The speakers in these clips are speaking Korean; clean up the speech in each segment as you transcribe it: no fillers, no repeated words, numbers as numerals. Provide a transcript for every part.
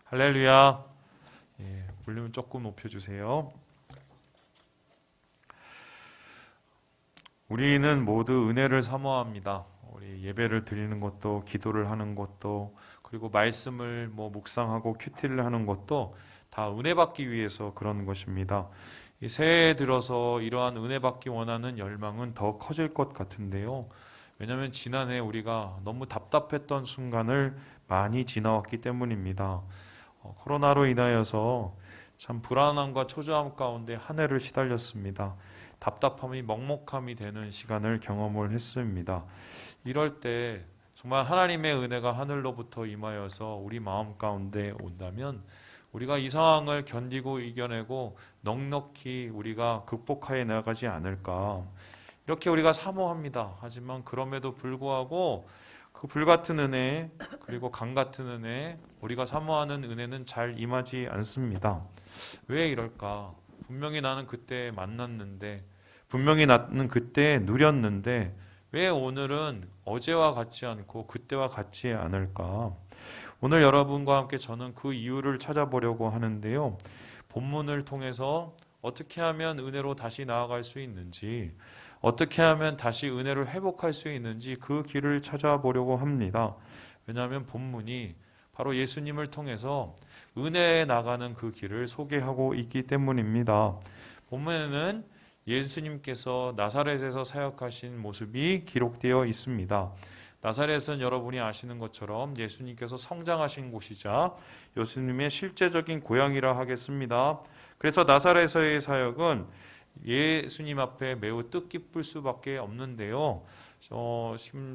할렐루야. 볼륨 조금 높여주세요. 우리는 모두 은혜를 사모합니다. 우리 예배를 드리는 것도, 기도를 하는 것도, 그리고 말씀을 묵상하고 큐티를 하는 것도 다 은혜 받기 위해서 그런 것입니다. 이 새해 들어서 이러한 은혜 받기 원하는 열망은 더 커질 것 같은데요. 왜냐하면 지난해 우리가 너무 답답했던 순간을 많이 지나왔기 때문입니다. 코로나로 인하여서 참 불안함과 초조함 가운데 한 해를 시달렸습니다. 답답함이 먹먹함이 되는 시간을 경험을 했습니다. 이럴 때 정말 하나님의 은혜가 하늘로부터 임하여서 우리 마음 가운데 온다면 우리가 이 상황을 견디고 이겨내고 넉넉히 우리가 극복하여 나가지 않을까, 이렇게 우리가 사모합니다. 하지만 그럼에도 불구하고 그 불같은 은혜, 그리고 강같은 은혜, 우리가 사모하는 은혜는 잘 임하지 않습니다. 왜 이럴까? 분명히 나는 그때 만났는데, 분명히 나는 그때 누렸는데 왜 오늘은 어제와 같지 않고 그때와 같지 않을까? 오늘 여러분과 함께 저는 그 이유를 찾아보려고 하는데요. 본문을 통해서 어떻게 하면 은혜로 다시 나아갈 수 있는지, 어떻게 하면 다시 은혜를 회복할 수 있는지 그 길을 찾아보려고 합니다. 왜냐하면 본문이 바로 예수님을 통해서 은혜에 나가는 그 길을 소개하고 있기 때문입니다. 본문에는 예수님께서 나사렛에서 사역하신 모습이 기록되어 있습니다. 나사렛은 여러분이 아시는 것처럼 예수님께서 성장하신 곳이자 예수님의 실제적인 고향이라 하겠습니다. 그래서 나사렛의 사역은 예수님 앞에 매우 뜻깊을 수밖에 없는데요.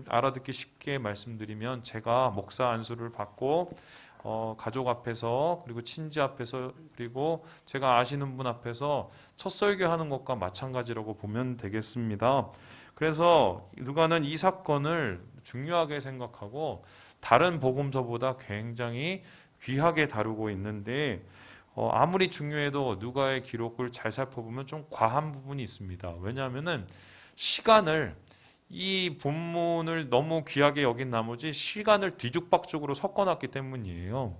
알아듣기 쉽게 말씀드리면, 제가 목사 안수를 받고 가족 앞에서, 그리고 친지 앞에서, 그리고 제가 아시는 분 앞에서 첫 설교하는 것과 마찬가지라고 보면 되겠습니다. 그래서 누가는 이 사건을 중요하게 생각하고 다른 복음서보다 굉장히 귀하게 다루고 있는데, 아무리 중요해도 누가의 기록을 잘 살펴보면 좀 과한 부분이 있습니다. 왜냐하면은 시간을, 이 본문을 너무 귀하게 여긴 나머지 시간을 뒤죽박죽으로 섞어놨기 때문이에요.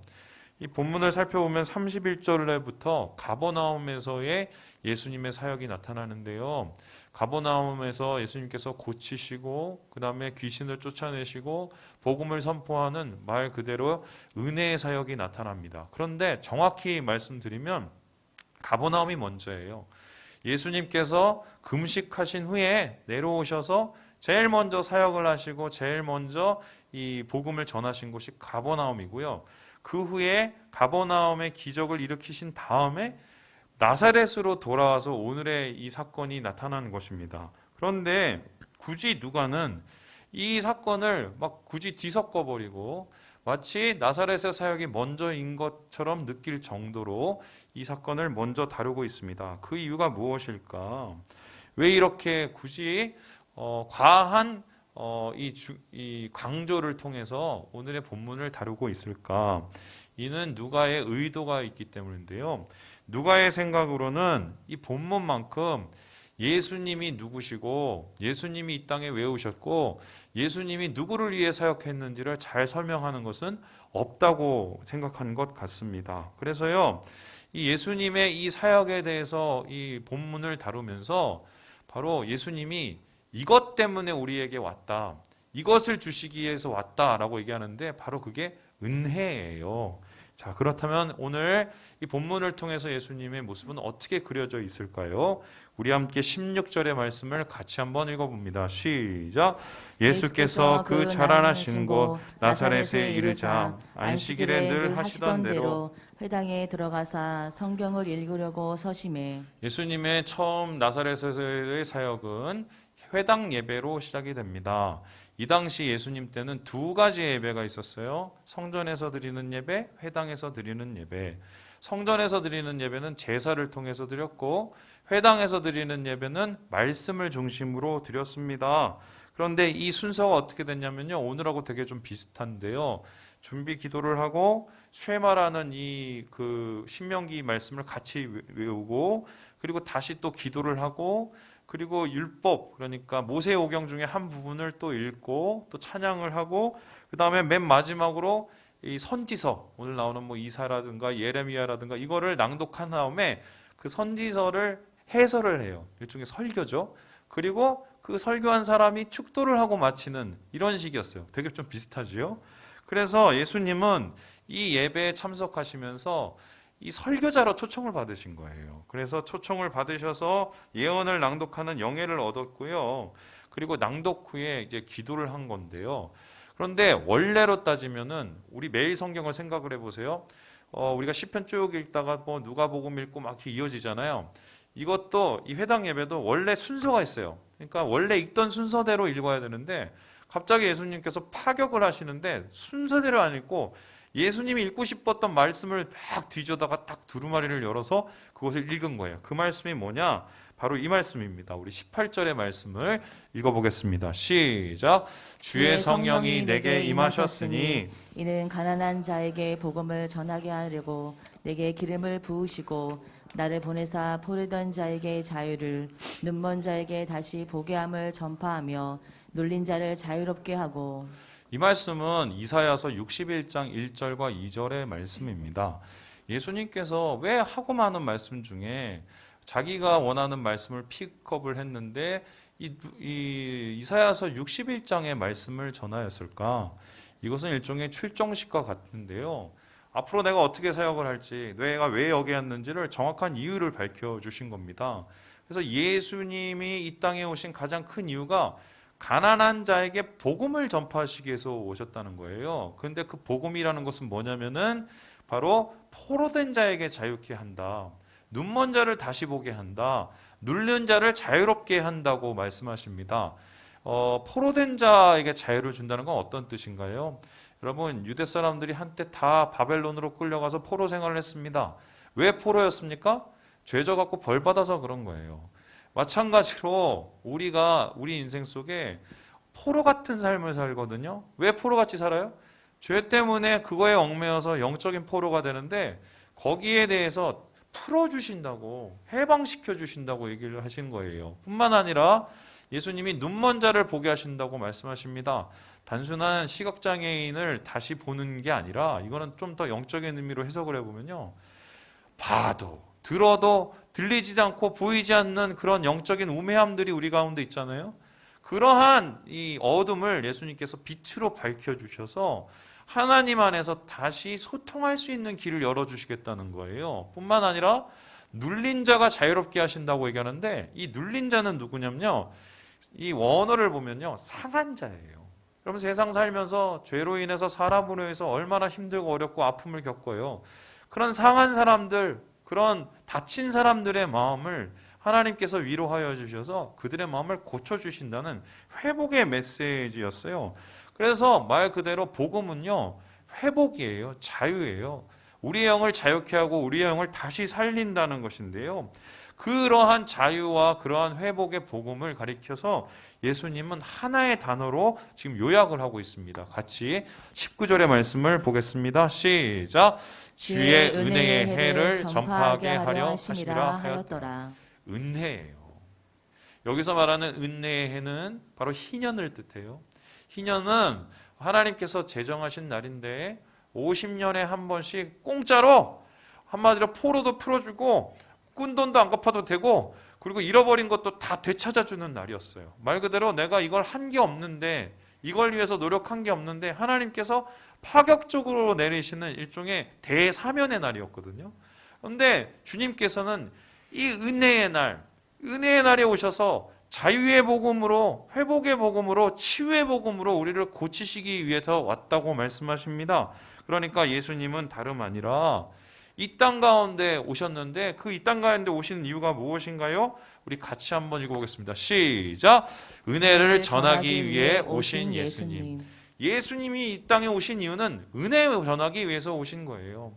이 본문을 살펴보면 31절부터 가버나움에서의 예수님의 사역이 나타나는데요. 가버나움에서 예수님께서 고치시고, 그 다음에 귀신을 쫓아내시고 복음을 선포하는 말 그대로 은혜의 사역이 나타납니다. 그런데 정확히 말씀드리면 가버나움이 먼저예요. 예수님께서 금식하신 후에 내려오셔서 제일 먼저 사역을 하시고 제일 먼저 이 복음을 전하신 곳이 가버나움이고요. 그 후에 가버나움의 기적을 일으키신 다음에 나사렛으로 돌아와서 오늘의 이 사건이 나타나는 것입니다. 그런데 굳이 누가는 이 사건을 막 굳이 뒤섞어 버리고 마치 나사렛의 사역이 먼저인 것처럼 느낄 정도로 이 사건을 먼저 다루고 있습니다. 그 이유가 무엇일까? 왜 이렇게 굳이 과한 이 강조를 통해서 오늘의 본문을 다루고 있을까? 이는 누가의 의도가 있기 때문인데요. 누가의 생각으로는 이 본문만큼 예수님이 누구시고, 예수님이 이 땅에 왜 오셨고, 예수님이 누구를 위해 사역했는지를 잘 설명하는 것은 없다고 생각하는 것 같습니다. 그래서요, 이 예수님의 이 사역에 대해서 이 본문을 다루면서 바로 예수님이 이것 때문에 우리에게 왔다, 이것을 주시기 위해서 왔다라고 얘기하는데 바로 그게 은혜예요. 자, 그렇다면 오늘 이 본문을 통해서 예수님의 모습은 어떻게 그려져 있을까요? 우리 함께 16절의 말씀을 같이 한번 읽어봅니다. 시작. 예수께서 그 자라나신 곳 나사렛에 이르자 안식일에 늘 하시던 대로 회당에 들어가사 성경을 읽으려고 서심해. 예수님의 처음 나사렛에서의 사역은 회당 예배로 시작이 됩니다. 이 당시 예수님 때는 두 가지 예배가 있었어요. 성전에서 드리는 예배, 회당에서 드리는 예배. 성전에서 드리는 예배는 제사를 통해서 드렸고, 회당에서 드리는 예배는 말씀을 중심으로 드렸습니다. 그런데 이 순서가 어떻게 됐냐면요, 오늘하고 되게 좀 비슷한데요. 준비 기도를 하고 쉐마라는 이 그 신명기 말씀을 같이 외우고, 그리고 다시 또 기도를 하고, 그리고 율법, 그러니까 모세오경 중에 한 부분을 또 읽고 또 찬양을 하고, 그 다음에 맨 마지막으로 이 선지서, 오늘 나오는 뭐 이사라든가 예레미야라든가 이거를 낭독한 다음에 그 선지서를 해설을 해요. 일종의 설교죠. 그리고 그 설교한 사람이 축도를 하고 마치는 이런 식이었어요. 되게 좀 비슷하지요. 그래서 예수님은 이 예배에 참석하시면서 이 설교자로 초청을 받으신 거예요. 그래서 초청을 받으셔서 예언을 낭독하는 영예를 얻었고요. 그리고 낭독 후에 이제 기도를 한 건데요. 그런데 원래로 따지면은 우리 매일 성경을 생각을 해보세요. 우리가 시편 쭉 읽다가 뭐 누가복음 읽고 막 이렇게 이어지잖아요. 이것도 이 회당 예배도 원래 순서가 있어요. 그러니까 원래 읽던 순서대로 읽어야 되는데 갑자기 예수님께서 파격을 하시는데 순서대로 안 읽고 예수님이 읽고 싶었던 말씀을 막 뒤져다가 딱 두루마리를 열어서 그것을 읽은 거예요. 그 말씀이 뭐냐? 바로 이 말씀입니다. 우리 18절의 말씀을 읽어보겠습니다. 시작. 주의 성령이 내게 임하셨으니 이는 가난한 자에게 복음을 전하게 하려고 내게 기름을 부으시고 나를 보내사 포르던 자에게 자유를 눈먼 자에게 다시 보게 함을 전파하며 눌린 자를 자유롭게 하고. 이 말씀은 이사야서 61장 1절과 2절의 말씀입니다. 예수님께서 왜 하고 많은 말씀 중에 자기가 원하는 말씀을 픽업을 했는데 이사야서 61장의 말씀을 전하였을까? 이것은 일종의 출정식과 같은데요. 앞으로 내가 어떻게 사역을 할지, 내가 왜 여기 왔는지를 정확한 이유를 밝혀주신 겁니다. 그래서 예수님이 이 땅에 오신 가장 큰 이유가 가난한 자에게 복음을 전파하시기 위해서 오셨다는 거예요. 그런데 그 복음이라는 것은 뭐냐면은 바로 포로된 자에게 자유케 한다. 눈먼 자를 다시 보게 한다. 눌린 자를 자유롭게 한다고 말씀하십니다. 포로된 자에게 자유를 준다는 건 어떤 뜻인가요? 여러분, 유대 사람들이 한때 다 바벨론으로 끌려가서 포로 생활을 했습니다. 왜 포로였습니까? 죄져 갖고 벌 받아서 그런 거예요. 마찬가지로 우리가 우리 인생 속에 포로 같은 삶을 살거든요. 왜 포로같이 살아요? 죄 때문에 그거에 얽매여서 영적인 포로가 되는데 거기에 대해서 풀어주신다고, 해방시켜주신다고 얘기를 하신 거예요. 뿐만 아니라 예수님이 눈먼 자를 보게 하신다고 말씀하십니다. 단순한 시각장애인을 다시 보는 게 아니라 이거는 좀 더 영적인 의미로 해석을 해보면요. 봐도 들어도 들리지 않고 보이지 않는 그런 영적인 우매함들이 우리 가운데 있잖아요. 그러한 이 어둠을 예수님께서 빛으로 밝혀주셔서 하나님 안에서 다시 소통할 수 있는 길을 열어주시겠다는 거예요. 뿐만 아니라 눌린 자가 자유롭게 하신다고 얘기하는데 이 눌린 자는 누구냐면요. 이 원어를 보면요. 상한 자예요. 여러분 세상 살면서 죄로 인해서 사람으로 인해서 얼마나 힘들고 어렵고 아픔을 겪어요. 그런 상한 사람들, 그런 다친 사람들의 마음을 하나님께서 위로하여 주셔서 그들의 마음을 고쳐주신다는 회복의 메시지였어요. 그래서 말 그대로 복음은요. 회복이에요. 자유예요. 우리의 영을 자유케 하고 우리의 영을 다시 살린다는 것인데요. 그러한 자유와 그러한 회복의 복음을 가리켜서 예수님은 하나의 단어로 지금 요약을 하고 있습니다. 같이 19절의 말씀을 보겠습니다. 시작. 주의 은혜의 해를 전파하게 하려 하심이라 하였더라. 은혜예요. 여기서 말하는 은혜의 해는 바로 희년을 뜻해요. 희년은 하나님께서 제정하신 날인데 50년에 한 번씩 공짜로 한마디로 포로도 풀어주고 꾼 돈도 안 갚아도 되고 그리고 잃어버린 것도 다 되찾아주는 날이었어요. 말 그대로 내가 이걸 한 게 없는데 이걸 위해서 노력한 게 없는데 하나님께서 파격적으로 내리시는 일종의 대사면의 날이었거든요. 그런데 주님께서는 이 은혜의 날에 오셔서 자유의 복음으로, 회복의 복음으로, 치유의 복음으로 우리를 고치시기 위해서 왔다고 말씀하십니다. 그러니까 예수님은 다름 아니라 이 땅 가운데 오셨는데 그 이 땅 가운데 오시는 이유가 무엇인가요? 우리 같이 한번 읽어보겠습니다. 시작! 은혜를 전하기 위해 오신 예수님. 예수님이 이 땅에 오신 이유는 은혜 전하기 위해서 오신 거예요.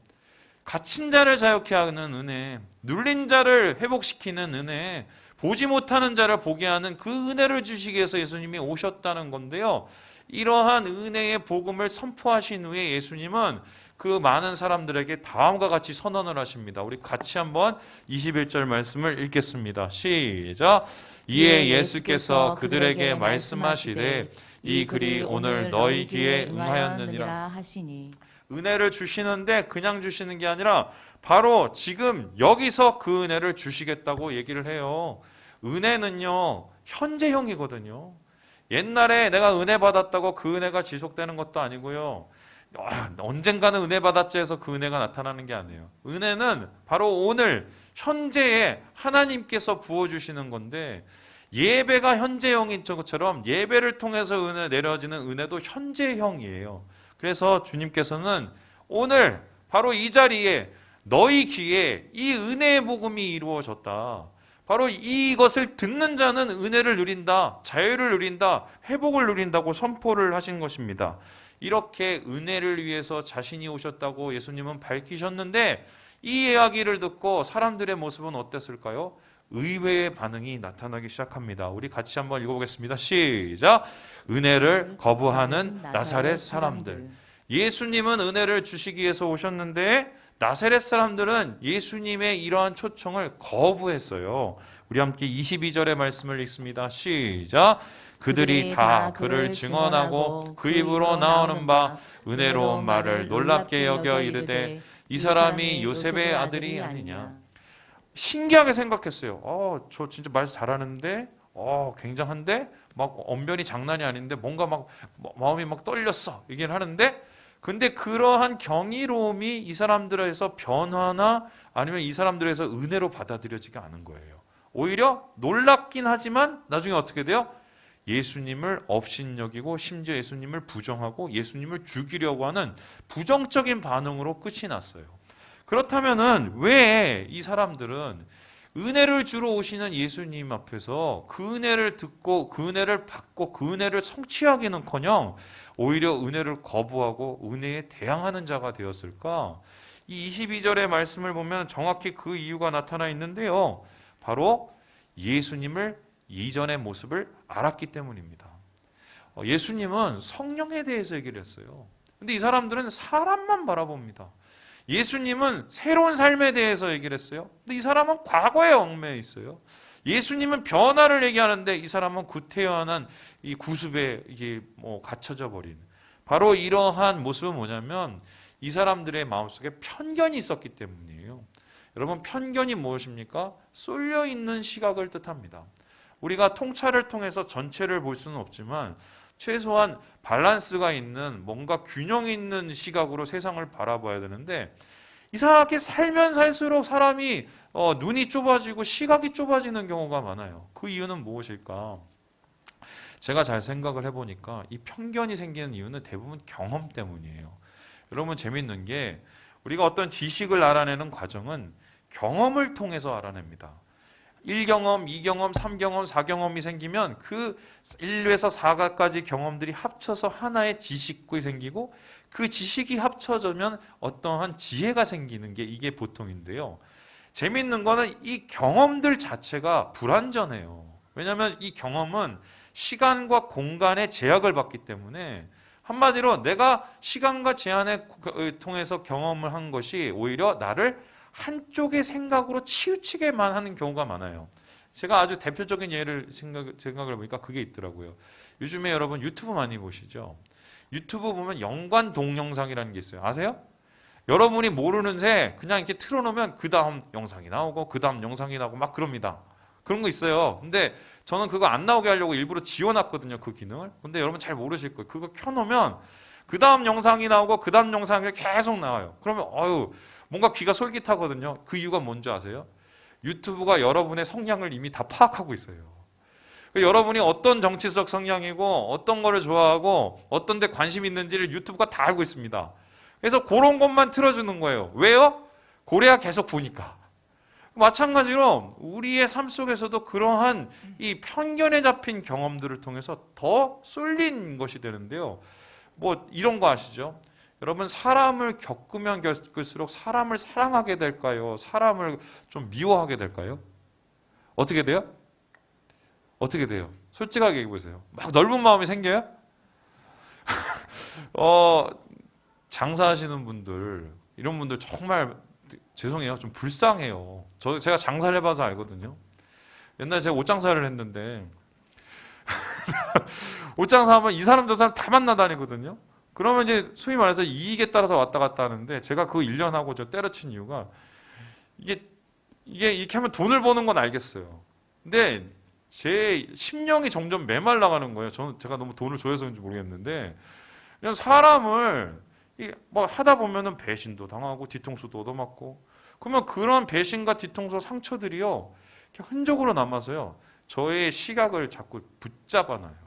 갇힌 자를 자유케 하는 은혜, 눌린 자를 회복시키는 은혜, 보지 못하는 자를 보게 하는 그 은혜를 주시기 위해서 예수님이 오셨다는 건데요. 이러한 은혜의 복음을 선포하신 후에 예수님은 그 많은 사람들에게 다음과 같이 선언을 하십니다. 우리 같이 한번 21절 말씀을 읽겠습니다. 시작! 이에 예수께서 그들에게 말씀하시되 이 글이 오늘 너희 귀에 응하였느니라 하시니. 은혜를 주시는데 그냥 주시는 게 아니라 바로 지금 여기서 그 은혜를 주시겠다고 얘기를 해요. 은혜는요, 현재형이거든요. 옛날에 내가 은혜 받았다고 그 은혜가 지속되는 것도 아니고요. 언젠가는 은혜 받았지 해서 그 은혜가 나타나는 게 아니에요. 은혜는 바로 오늘 현재에 하나님께서 부어주시는 건데, 예배가 현재형인 것처럼 예배를 통해서 은혜 내려지는 은혜도 현재형이에요. 그래서 주님께서는 오늘 바로 이 자리에 너희 귀에 이 은혜의 복음이 이루어졌다. 바로 이것을 듣는 자는 은혜를 누린다, 자유를 누린다, 회복을 누린다고 선포를 하신 것입니다. 이렇게 은혜를 위해서 자신이 오셨다고 예수님은 밝히셨는데, 이 이야기를 듣고 사람들의 모습은 어땠을까요? 의외의 반응이 나타나기 시작합니다. 우리 같이 한번 읽어보겠습니다. 시작! 은혜를 거부하는 나사렛 사람들. 예수님은 은혜를 주시기 위해서 오셨는데 나사렛 사람들은 예수님의 이러한 초청을 거부했어요. 우리 함께 22절의 말씀을 읽습니다. 시작! 그들이 다 그를 증언하고 그 입으로 나오는 바 은혜로운 말을 놀랍게 여겨 이르되 이 사람이 요셉의 아들이 아니냐. 신기하게 생각했어요. 저 진짜 말 잘하는데, 굉장한데, 막 언변이 장난이 아닌데, 뭔가 막 마음이 막 떨렸어. 얘기를 하는데, 근데 그러한 경이로움이 이 사람들에서 변화나 아니면 이 사람들에서 은혜로 받아들여지지 않은 거예요. 오히려 놀랍긴 하지만 나중에 어떻게 돼요? 예수님을 업신여기고 심지어 예수님을 부정하고 예수님을 죽이려고 하는 부정적인 반응으로 끝이 났어요. 그렇다면은 왜 이 사람들은 은혜를 주러 오시는 예수님 앞에서 그 은혜를 듣고 그 은혜를 받고 그 은혜를 성취하기는커녕 오히려 은혜를 거부하고 은혜에 대항하는 자가 되었을까? 이 22절의 말씀을 보면 정확히 그 이유가 나타나 있는데요. 바로 예수님을 이전의 모습을 알았기 때문입니다. 예수님은 성령에 대해서 얘기를 했어요. 근데 이 사람들은 사람만 바라봅니다. 예수님은 새로운 삶에 대해서 얘기를 했어요. 근데 이 사람은 과거에 얽매여 있어요. 예수님은 변화를 얘기하는데 이 사람은 구태연한 이 구습에 이게 갇혀져 버린, 바로 이러한 모습은 뭐냐면 이 사람들의 마음속에 편견이 있었기 때문이에요. 여러분, 편견이 무엇입니까? 쏠려 있는 시각을 뜻합니다. 우리가 통찰을 통해서 전체를 볼 수는 없지만 최소한 밸런스가 있는, 뭔가 균형 있는 시각으로 세상을 바라봐야 되는데, 이상하게 살면 살수록 사람이 눈이 좁아지고 시각이 좁아지는 경우가 많아요. 그 이유는 무엇일까? 제가 잘 생각을 해보니까 이 편견이 생기는 이유는 대부분 경험 때문이에요. 여러분, 재밌는 게 우리가 어떤 지식을 알아내는 과정은 경험을 통해서 알아냅니다. 1경험, 2경험, 3경험, 4경험이 생기면 그 1에서 4가지 경험들이 합쳐서 하나의 지식이 생기고, 그 지식이 합쳐지면 어떠한 지혜가 생기는 게 이게 보통인데요. 재밌는 거는 이 경험들 자체가 불완전해요. 왜냐하면 이 경험은 시간과 공간의 제약을 받기 때문에, 한마디로 내가 시간과 제한을 통해서 경험을 한 것이 오히려 나를 한쪽의 생각으로 치우치게만 하는 경우가 많아요. 제가 아주 대표적인 예를 생각을 해보니까 그게 있더라고요. 요즘에 여러분 유튜브 많이 보시죠? 유튜브 보면 연관 동영상이라는 게 있어요. 아세요? 여러분이 모르는 새 그냥 이렇게 틀어놓으면 그 다음 영상이 나오고 그 다음 영상이 나오고 막 그럽니다. 그런 거 있어요. 근데 저는 그거 안 나오게 하려고 일부러 지워놨거든요, 그 기능을. 근데 여러분 잘 모르실 거예요. 그거 켜놓으면 그 다음 영상이 나오고 그 다음 영상이 계속 나와요. 그러면 뭔가 귀가 솔깃하거든요. 그 이유가 뭔지 아세요? 유튜브가 여러분의 성향을 이미 다 파악하고 있어요. 여러분이 어떤 정치적 성향이고 어떤 거를 좋아하고 어떤 데 관심 있는지를 유튜브가 다 알고 있습니다. 그래서 그런 것만 틀어주는 거예요. 왜요? 고래야 계속 보니까. 마찬가지로 우리의 삶 속에서도 그러한 이 편견에 잡힌 경험들을 통해서 더 쏠린 것이 되는데요. 이런 거 아시죠? 여러분, 사람을 겪으면 겪을수록 사람을 사랑하게 될까요? 사람을 좀 미워하게 될까요? 어떻게 돼요? 어떻게 돼요? 솔직하게 얘기해보세요. 막 넓은 마음이 생겨요? 장사하시는 분들, 이런 분들 정말 죄송해요. 좀 불쌍해요. 제가 장사를 해봐서 알거든요. 옛날에 제가 옷장사를 했는데 옷장사하면 이 사람 저 사람 다 만나다니거든요. 그러면 이제 소위 말해서 이익에 따라서 왔다 갔다 하는데 제가 그 1년 하고 저 때려친 이유가 이게 이렇게 하면 돈을 버는 건 알겠어요. 근데 제 심령이 점점 메말라가는 거예요. 제가 너무 돈을 좋아해서 그런지 모르겠는데 그냥 사람을 뭐 하다 보면은 배신도 당하고 뒤통수도 얻어맞고 그러면 그런 배신과 뒤통수 상처들이요 이렇게 흔적으로 남아서요 저의 시각을 자꾸 붙잡아놔요.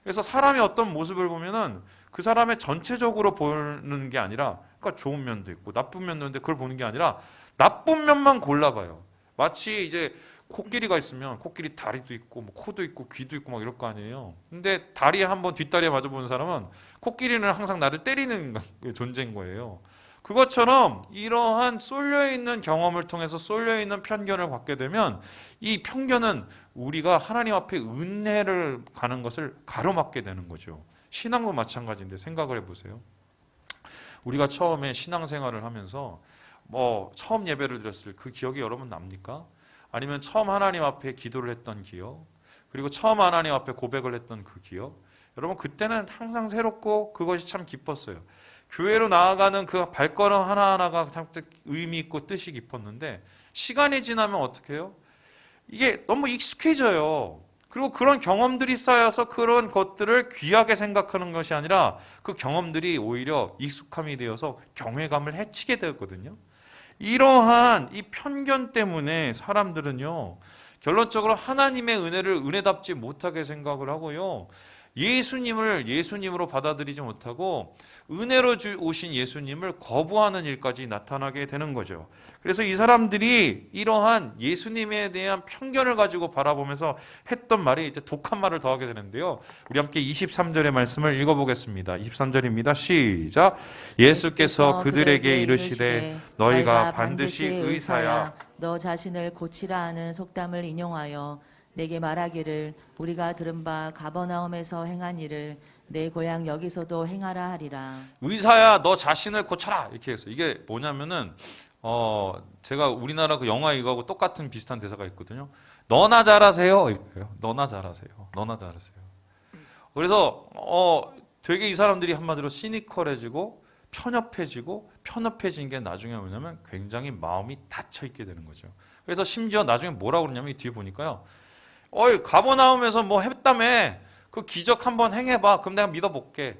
그래서 사람이 어떤 모습을 보면은 그 사람의 전체적으로 보는 게 아니라 그러니까 좋은 면도 있고 나쁜 면도 있는데 그걸 보는 게 아니라 나쁜 면만 골라봐요. 마치 이제 코끼리가 있으면 코끼리 다리도 있고 뭐 코도 있고 귀도 있고 막 이럴 거 아니에요. 근데 다리에 한번 뒷다리에 맞아보는 사람은 코끼리는 항상 나를 때리는 존재인 거예요. 그것처럼 이러한 쏠려있는 경험을 통해서 쏠려있는 편견을 갖게 되면 이 편견은 우리가 하나님 앞에 은혜를 가는 것을 가로막게 되는 거죠. 신앙도 마찬가지인데 생각을 해보세요. 우리가 처음에 신앙생활을 하면서 뭐 처음 예배를 드렸을 그 기억이 여러분 납니까? 아니면 처음 하나님 앞에 기도를 했던 기억, 그리고 처음 하나님 앞에 고백을 했던 그 기억, 여러분 그때는 항상 새롭고 그것이 참 기뻤어요. 교회로 나아가는 그 발걸음 하나하나가 참 의미 있고 뜻이 깊었는데 시간이 지나면 어떻게 해요? 이게 너무 익숙해져요. 그리고 그런 경험들이 쌓여서 그런 것들을 귀하게 생각하는 것이 아니라 그 경험들이 오히려 익숙함이 되어서 경외감을 해치게 되거든요. 이러한 이 편견 때문에 사람들은요 결론적으로 하나님의 은혜를 은혜답지 못하게 생각을 하고요 예수님을 예수님으로 받아들이지 못하고 은혜로 오신 예수님을 거부하는 일까지 나타나게 되는 거죠. 그래서 이 사람들이 이러한 예수님에 대한 편견을 가지고 바라보면서 했던 말이 이제 독한 말을 더하게 되는데요. 우리 함께 23절의 말씀을 읽어보겠습니다. 23절입니다. 시작. 예수께서 그들에게 이르시되 너희가 반드시 의사야 너 자신을 고치라 하는 속담을 인용하여 내게 말하기를 우리가 들은 바 가버나움에서 행한 일을 내 고향 여기서도 행하라 하리라. 의사야 너 자신을 고쳐라 이렇게 했어요. 이게 뭐냐면은 제가 우리나라 그 영화 이거하고 똑같은 비슷한 대사가 있거든요. 너나 잘하세요. 너나 잘하세요. 너나 잘하세요. 그래서 되게 이 사람들이 한마디로 시니컬해지고 편협해진 게 나중에 뭐냐면 굉장히 마음이 닫혀 있게 되는 거죠. 그래서 심지어 나중에 뭐라고 그러냐면 이 뒤에 보니까요. 가버나움에서 뭐 했다며 그 기적 한번 행해봐. 그럼 내가 믿어볼게.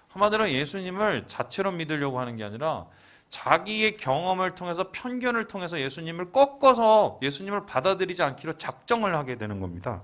한마디로 예수님을 자체로 믿으려고 하는 게 아니라 자기의 경험을 통해서 편견을 통해서 예수님을 꺾어서 예수님을 받아들이지 않기로 작정을 하게 되는 겁니다.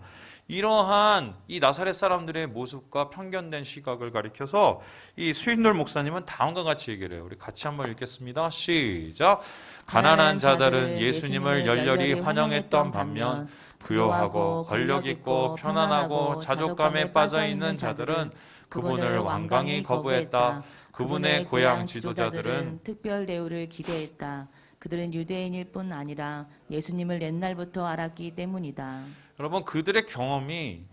이러한 이 나사렛 사람들의 모습과 편견된 시각을 가리켜서 이 수인돌 목사님은 다음과 같이 얘기를 해요. 우리 같이 한번 읽겠습니다. 시작. 가난한 자들은 예수님을 열렬히 환영했던 반면 부요하고 권력 있고 편안하고 자족감에 빠져 있는 자들은 그분을 완강히 거부했다. 그분의 고향 지도자들은 특별 대우를 기대했다. 그들은 유대인일 뿐 아니라 예수님을 옛날부터 알았기 때문이다. 여러분 그들의 경험이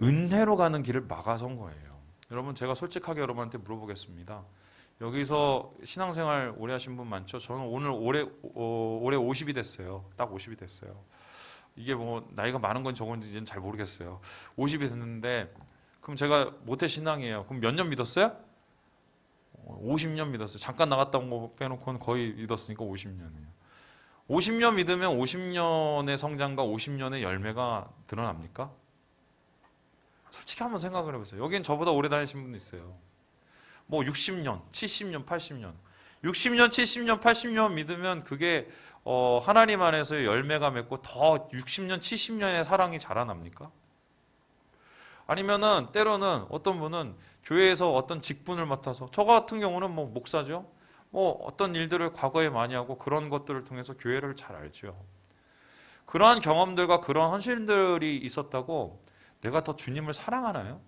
은혜로 가는 길을 막아선 거예요. 여러분 제가 솔직하게 여러분한테 물어보겠습니다. 여기서 신앙생활 오래 하신 분 많죠? 저는 올해 50이 됐어요. 딱 50이 됐어요. 이게 뭐 나이가 많은 건 적은지는 잘 모르겠어요. 50이 됐는데 그럼 제가 모태 신앙이에요. 그럼 몇 년 믿었어요? 50년 믿었어요. 잠깐 나갔다 온 거 빼놓고는 거의 믿었으니까 50년이에요. 50년 믿으면 50년의 성장과 50년의 열매가 드러납니까? 솔직히 한번 생각을 해보세요. 여기는 저보다 오래 다니신 분도 있어요. 뭐 60년, 70년, 80년. 60년, 70년, 80년 믿으면 그게 하나님 안에서의 열매가 맺고 더 60년, 70년의 사랑이 자라납니까? 아니면은 때로는 어떤 분은 교회에서 어떤 직분을 맡아서 저 같은 경우는 뭐 목사죠. 뭐 어떤 일들을 과거에 많이 하고 그런 것들을 통해서 교회를 잘 알죠. 그러한 경험들과 그런 헌신들이 있었다고 내가 더 주님을 사랑하나요?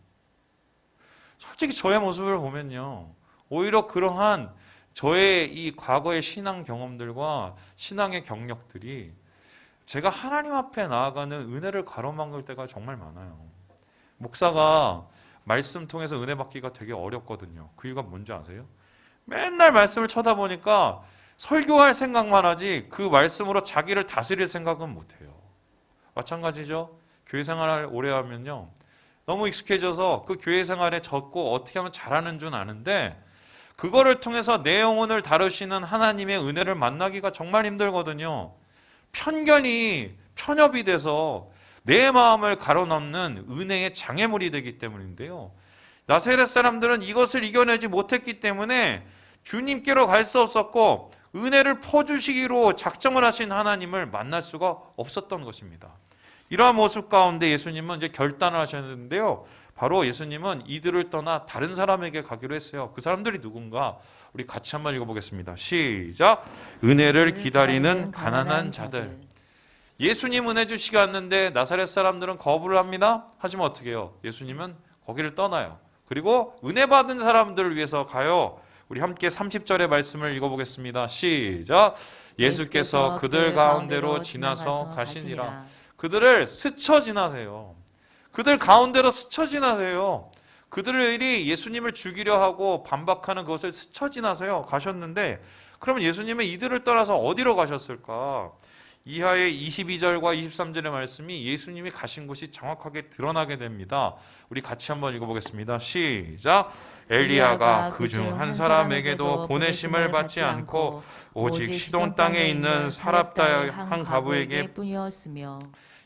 솔직히 저의 모습을 보면요. 오히려 그러한 저의 이 과거의 신앙 경험들과 신앙의 경력들이 제가 하나님 앞에 나아가는 은혜를 가로막을 때가 정말 많아요. 목사가 말씀 통해서 은혜 받기가 되게 어렵거든요. 그 이유가 뭔지 아세요? 맨날 말씀을 쳐다보니까 설교할 생각만 하지 그 말씀으로 자기를 다스릴 생각은 못해요. 마찬가지죠. 교회 생활을 오래 하면요. 너무 익숙해져서 그 교회 생활에 젖고 어떻게 하면 잘하는 줄 아는데 그거를 통해서 내 영혼을 다루시는 하나님의 은혜를 만나기가 정말 힘들거든요. 편협이 돼서 내 마음을 가로넘는 은혜의 장애물이 되기 때문인데요. 나사렛 사람들은 이것을 이겨내지 못했기 때문에 주님께로 갈 수 없었고 은혜를 퍼주시기로 작정을 하신 하나님을 만날 수가 없었던 것입니다. 이러한 모습 가운데 예수님은 이제 결단을 하셨는데요. 바로 예수님은 이들을 떠나 다른 사람에게 가기로 했어요. 그 사람들이 누군가? 우리 같이 한번 읽어보겠습니다. 시작. 은혜를 기다리는 가난한 자들. 예수님 은혜 주시게 왔는데 나사렛 사람들은 거부를 합니다. 하지만 어떻게 해요? 예수님은 거기를 떠나요. 그리고 은혜 받은 사람들을 위해서 가요. 우리 함께 30절의 말씀을 읽어보겠습니다. 시작. 예수께서 그들 가운데로 지나서 가시니라. 그들을 스쳐 지나세요. 그들 가운데로 스쳐 지나세요. 그들이 예수님을 죽이려 하고 반박하는 그것을 스쳐 지나서요 가셨는데, 그러면 예수님은 이들을 떠나서 어디로 가셨을까? 이하의 22절과 23절의 말씀이 예수님이 가신 곳이 정확하게 드러나게 됩니다. 우리 같이 한번 읽어보겠습니다. 시작. 엘리야가 그중 한 사람에게도 보내심을 받지 않고 오직 시돈 땅에 있는 사랍다의 한 과부에게 뿐이었으며.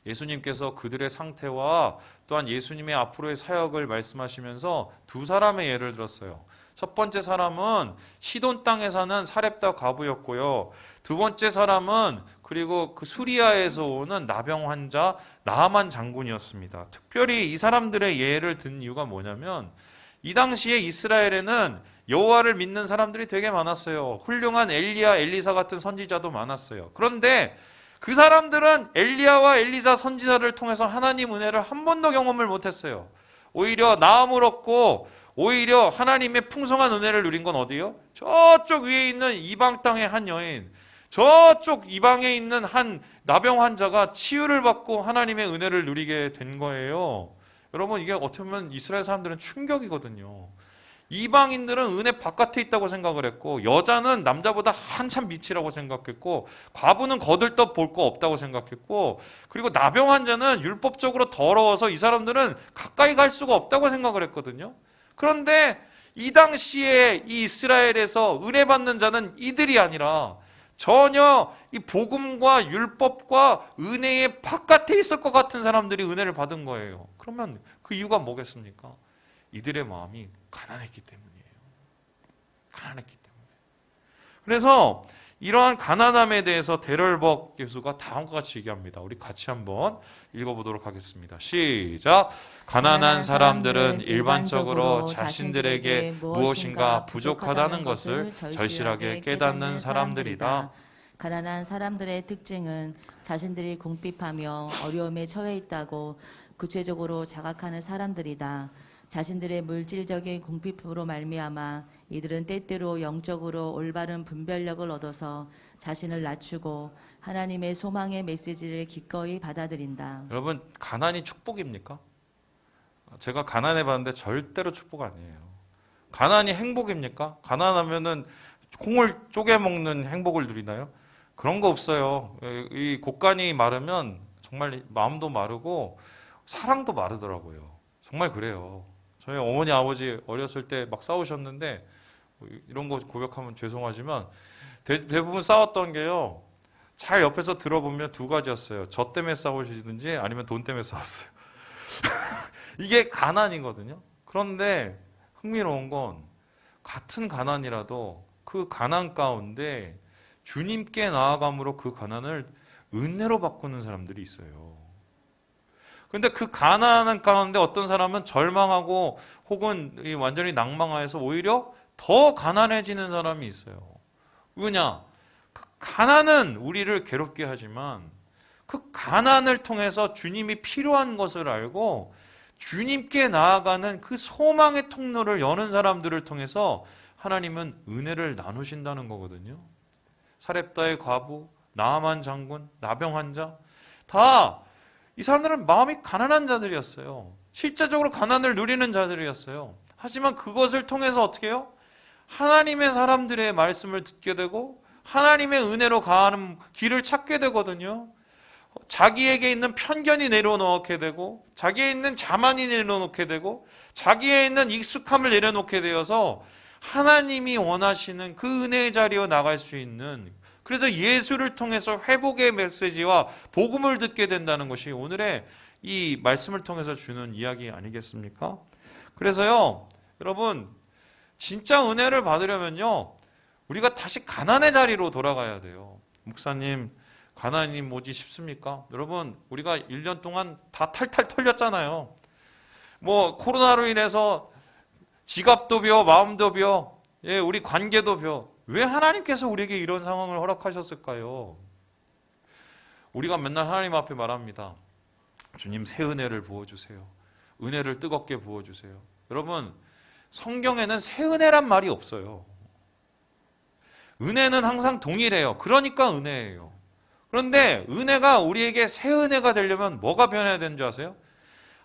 예수님께서 그들의 상태와 또한 예수님의 앞으로의 사역을 말씀하시면서 두 사람의 예를 들었어요. 첫 번째 사람은 시돈 땅에 사는 사렙다 과부였고요. 두 번째 사람은 그리고 그 수리아에서 오는 나병 환자 나아만 장군이었습니다. 특별히 이 사람들의 예를 든 이유가 뭐냐면 이 당시에 이스라엘에는 여호와를 믿는 사람들이 되게 많았어요. 훌륭한 엘리야, 엘리사 같은 선지자도 많았어요. 그런데 그 사람들은 엘리야와 엘리사 선지자를 통해서 하나님 은혜를 한 번도 경험을 못했어요. 오히려 나음을 얻고 오히려 하나님의 풍성한 은혜를 누린 건 어디요? 저쪽 위에 있는 이방 땅의 한 여인, 저쪽 이방에 있는 한 나병 환자가 치유를 받고 하나님의 은혜를 누리게 된 거예요. 여러분, 이게 어떻게 보면 이스라엘 사람들은 충격이거든요. 이방인들은 은혜 바깥에 있다고 생각을 했고, 여자는 남자보다 한참 밑이라고 생각했고, 과부는 거들떠 볼 거 없다고 생각했고, 그리고 나병 환자는 율법적으로 더러워서 이 사람들은 가까이 갈 수가 없다고 생각을 했거든요. 그런데 이 당시에 이 이스라엘에서 은혜 받는 자는 이들이 아니라 전혀 이 복음과 율법과 은혜의 바깥에 있을 것 같은 사람들이 은혜를 받은 거예요. 그러면 그 이유가 뭐겠습니까? 이들의 마음이 가난했기 때문이에요. 가난했기 때문에. 그래서 이러한 가난함에 대해서 데럴벅 예수가 다음과 같이 얘기합니다. 우리 같이 한번 읽어보도록 하겠습니다. 시작. 가난한 사람들은 일반적으로 자신들에게 무엇인가 부족하다는 것을 절실하게 깨닫는 사람들이다. 가난한 사람들의 특징은 자신들이 궁핍하며 어려움에 처해 있다고 구체적으로 자각하는 사람들이다. 자신들의 물질적인 궁핍으로 말미암아 이들은 때때로 영적으로 올바른 분별력을 얻어서 자신을 낮추고 하나님의 소망의 메시지를 기꺼이 받아들인다. 여러분, 가난이 축복입니까? 제가 가난해 봤는데 절대로 축복 아니에요. 가난이 행복입니까? 가난하면은 콩을 쪼개 먹는 행복을 누리나요? 그런 거 없어요. 이 곡간이 마르면 정말 마음도 마르고 사랑도 마르더라고요. 정말 그래요. 저희 어머니 아버지 어렸을 때 막 싸우셨는데, 이런 거 고백하면 죄송하지만 대부분 싸웠던 게요, 잘 옆에서 들어보면 두 가지였어요. 저 때문에 싸우시든지 아니면 돈 때문에 싸웠어요. 이게 가난이거든요. 그런데 흥미로운 건 같은 가난이라도 그 가난 가운데 주님께 나아감으로 그 가난을 은혜로 바꾸는 사람들이 있어요. 근데 그 가난한 가운데 어떤 사람은 절망하고 혹은 완전히 낭망하여서 오히려 더 가난해지는 사람이 있어요. 왜냐? 그 가난은 우리를 괴롭게 하지만 그 가난을 통해서 주님이 필요한 것을 알고 주님께 나아가는 그 소망의 통로를 여는 사람들을 통해서 하나님은 은혜를 나누신다는 거거든요. 사렙다의 과부, 나아만 장군, 나병 환자, 다 이 사람들은 마음이 가난한 자들이었어요. 실제적으로 가난을 누리는 자들이었어요. 하지만 그것을 통해서 어떻게 해요? 하나님의 사람들의 말씀을 듣게 되고 하나님의 은혜로 가는 길을 찾게 되거든요. 자기에게 있는 편견이 내려놓게 되고 자기에 있는 자만이 내려놓게 되고 자기에 있는 익숙함을 내려놓게 되어서 하나님이 원하시는 그 은혜의 자리로 나갈 수 있는, 그래서 예수를 통해서 회복의 메시지와 복음을 듣게 된다는 것이 오늘의 이 말씀을 통해서 주는 이야기 아니겠습니까? 그래서요, 여러분, 진짜 은혜를 받으려면요, 우리가 다시 가난의 자리로 돌아가야 돼요. 목사님, 가난이 뭐지 싶습니까? 여러분, 우리가 1년 동안 다 탈탈 털렸잖아요. 뭐 코로나로 인해서 지갑도 비어 마음도 비어, 예, 우리 관계도 비어. 왜 하나님께서 우리에게 이런 상황을 허락하셨을까요? 우리가 맨날 하나님 앞에 말합니다. 주님, 새 은혜를 부어주세요. 은혜를 뜨겁게 부어주세요. 여러분, 성경에는 새 은혜란 말이 없어요. 은혜는 항상 동일해요. 그러니까 은혜예요. 그런데 은혜가 우리에게 새 은혜가 되려면 뭐가 변해야 되는 줄 아세요?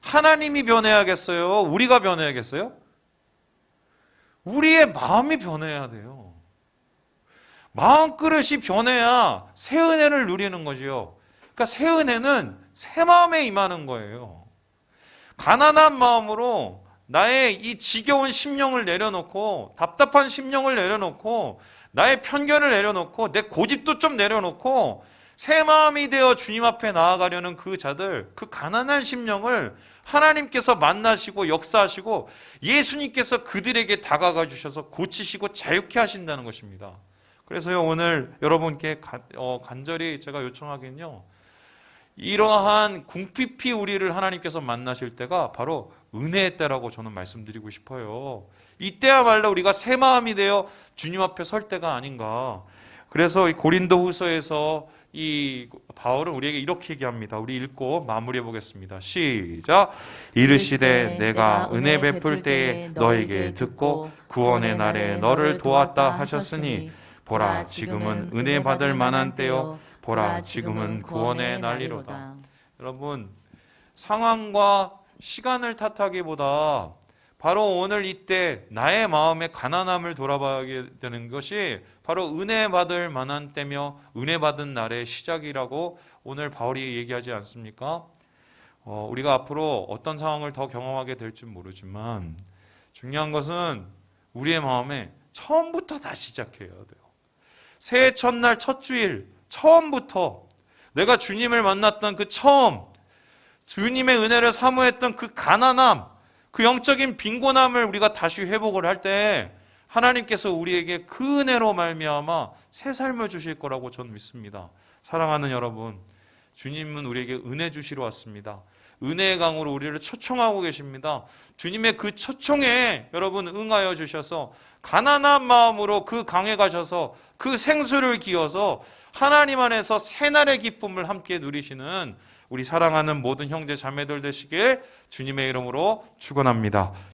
하나님이 변해야겠어요? 우리가 변해야겠어요? 우리의 마음이 변해야 돼요. 마음그릇이 변해야 새 은혜를 누리는 거지요. 그러니까 새 은혜는 새 마음에 임하는 거예요. 가난한 마음으로 나의 이 지겨운 심령을 내려놓고, 답답한 심령을 내려놓고, 나의 편견을 내려놓고, 내 고집도 좀 내려놓고 새 마음이 되어 주님 앞에 나아가려는 그 자들, 그 가난한 심령을 하나님께서 만나시고 역사하시고 예수님께서 그들에게 다가가 주셔서 고치시고 자유케 하신다는 것입니다. 그래서요, 오늘 여러분께 간절히 제가 요청하긴요, 이러한 궁핍히 우리를 하나님께서 만나실 때가 바로 은혜의 때라고 저는 말씀드리고 싶어요. 이때야말로 우리가 새 마음이 되어 주님 앞에 설 때가 아닌가. 그래서 이 고린도후서에서 이 바울은 우리에게 이렇게 얘기합니다. 우리 읽고 마무리해 보겠습니다. 시작. 이르시되 내가 은혜 베풀 때에 너에게 듣고 구원의 날에 너를 도왔다 하셨으니 보라 지금은 은혜 받을 만한 때요 보라 지금은 구원의 날이로다. 여러분, 상황과 시간을 탓하기보다 바로 오늘 이때 나의 마음의 가난함을 돌아봐야 되는 것이 바로 은혜 받을 만한 때며 은혜 받은 날의 시작이라고 오늘 바울이 얘기하지 않습니까? 우리가 앞으로 어떤 상황을 더 경험하게 될지 모르지만 중요한 것은 우리의 마음에 처음부터 다시 시작해야 돼요. 새해 첫날 첫 주일 처음부터 내가 주님을 만났던 그 처음, 주님의 은혜를 사모했던 그 가난함, 그 영적인 빈곤함을 우리가 다시 회복을 할 때 하나님께서 우리에게 그 은혜로 말미암아 새 삶을 주실 거라고 저는 믿습니다. 사랑하는 여러분, 주님은 우리에게 은혜 주시러 왔습니다. 은혜의 강으로 우리를 초청하고 계십니다. 주님의 그 초청에 여러분 응하여 주셔서 가난한 마음으로 그 강에 가셔서 그 생수를 기어서 하나님 안에서 새날의 기쁨을 함께 누리시는 우리 사랑하는 모든 형제 자매들 되시길 주님의 이름으로 축원합니다.